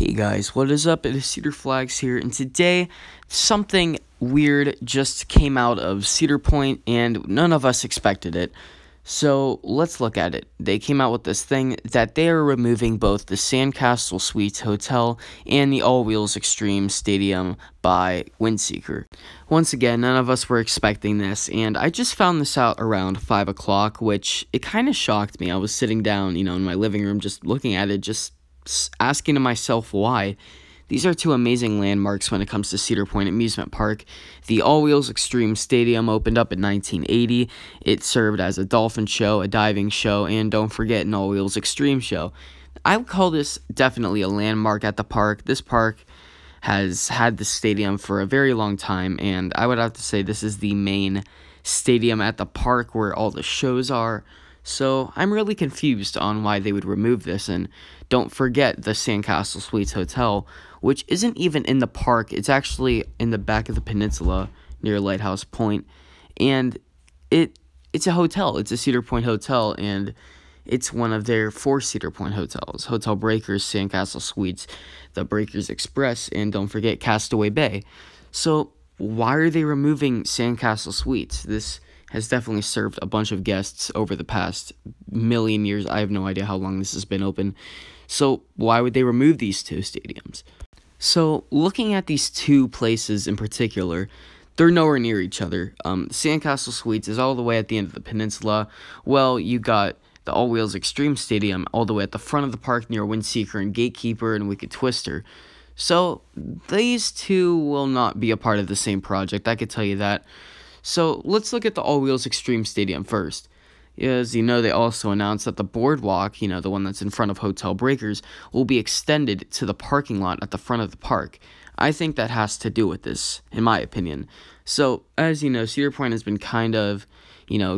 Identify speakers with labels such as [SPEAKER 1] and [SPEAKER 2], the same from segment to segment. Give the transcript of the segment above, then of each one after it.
[SPEAKER 1] Hey guys, what is up? It is Cedar Flags here, and today something weird just came out of Cedar Point, and none of us expected it. So let's look at it. They came out with this thing that they are removing both the Sandcastle Suites Hotel and the All Wheels Extreme Stadium by Windseeker. Once again, none of us were expecting this, and I just found this out around 5 o'clock, which it kind of shocked me. I was sitting down, in my living room, just looking at it, just asking to myself why. These are two amazing landmarks when it comes to Cedar Point Amusement Park. The All Wheels Extreme Stadium opened up in 1980. It served as a dolphin show, a diving show, and don't forget an All Wheels Extreme show. I would call this definitely a landmark at the park. This park has had the stadium for a very long time, and I would have to say this is the main stadium at the park where all the shows are. So I'm really confused on why they would remove this, and don't forget the Sandcastle Suites Hotel, which isn't even in the park. It's actually in the back of the peninsula near Lighthouse Point, and it's a hotel. It's a Cedar Point hotel, and it's one of their 4 Cedar Point hotels: Hotel Breakers, Sandcastle Suites, the Breakers Express, and don't forget Castaway Bay. So why are they removing Sandcastle Suites? This has definitely served a bunch of guests over the past million years. I have no idea how long this has been open. So why would they remove these two stadiums? So looking at these two places in particular, they're nowhere near each other. Sandcastle Suites is all the way at the end of the peninsula. Well, you got the All Wheels Extreme Stadium all the way at the front of the park near Windseeker and Gatekeeper and Wicked Twister. So these two will not be a part of the same project, I could tell you that. So let's look at the All Wheels Extreme Stadium first. As you know, they also announced that the Boardwalk, the one that's in front of Hotel Breakers, will be extended to the parking lot at the front of the park. I think that has to do with this, in my opinion. So, as you know, Cedar Point has been kind of,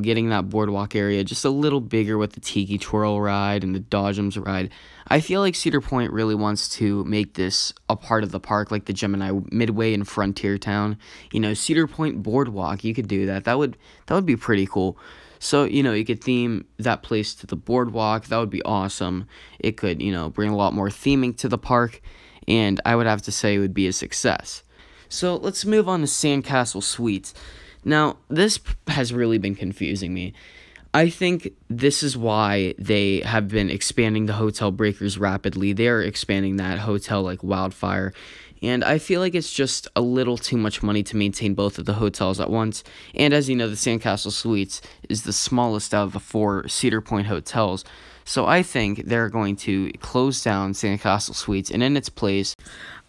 [SPEAKER 1] getting that boardwalk area just a little bigger with the Tiki Twirl ride and the Dodgems ride. I feel like Cedar Point really wants to make this a part of the park, like the Gemini Midway in Frontier Town. Cedar Point Boardwalk, you could do that. That would be pretty cool. So, you could theme that place to the boardwalk. That would be awesome. It could, bring a lot more theming to the park, and I would have to say it would be a success. So, let's move on to Sandcastle Suites. Now, this has really been confusing me. I think this is why they have been expanding the Hotel Breakers rapidly. They are expanding that hotel like wildfire. And I feel like it's just a little too much money to maintain both of the hotels at once. And as you know, the Sandcastle Suites is the smallest out of the 4 Cedar Point hotels. So I think they're going to close down Sandcastle Suites, and in its place,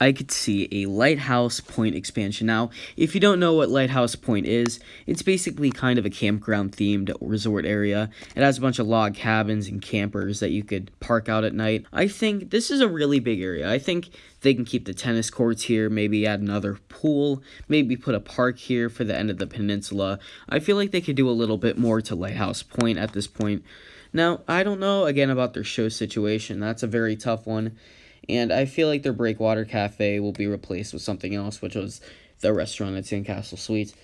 [SPEAKER 1] I could see a Lighthouse Point expansion. Now, if you don't know what Lighthouse Point is, it's basically kind of a campground-themed resort area. It has a bunch of log cabins and campers that you could park out at night. I think this is a really big area. I think they can keep the tennis courts here, maybe add another pool, maybe put a park here for the end of the peninsula. I feel like they could do a little bit more to Lighthouse Point at this point. Now, I don't know, again, about their show situation. That's a very tough one. And I feel like their Breakwater Cafe will be replaced with something else, which was the restaurant at Sandcastle Suites.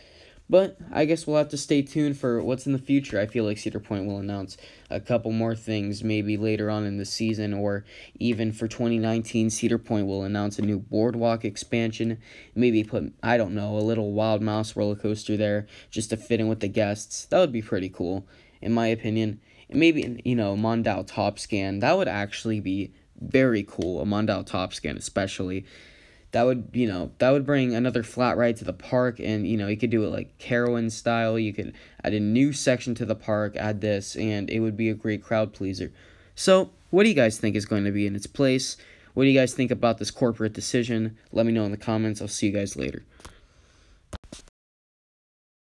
[SPEAKER 1] But I guess we'll have to stay tuned for what's in the future. I feel like Cedar Point will announce a couple more things maybe later on in the season, or even for 2019, Cedar Point will announce a new boardwalk expansion. Maybe put, I don't know, a little Wild Mouse roller coaster there just to fit in with the guests. That would be pretty cool, in my opinion. And maybe, Mondale Top Scan. That would actually be very cool, a Mondale Top Scan especially. That would bring another flat ride to the park, and, you could do it like Carowin style. You could add a new section to the park, add this, and it would be a great crowd pleaser. So, what do you guys think is going to be in its place? What do you guys think about this corporate decision? Let me know in the comments. I'll see you guys later.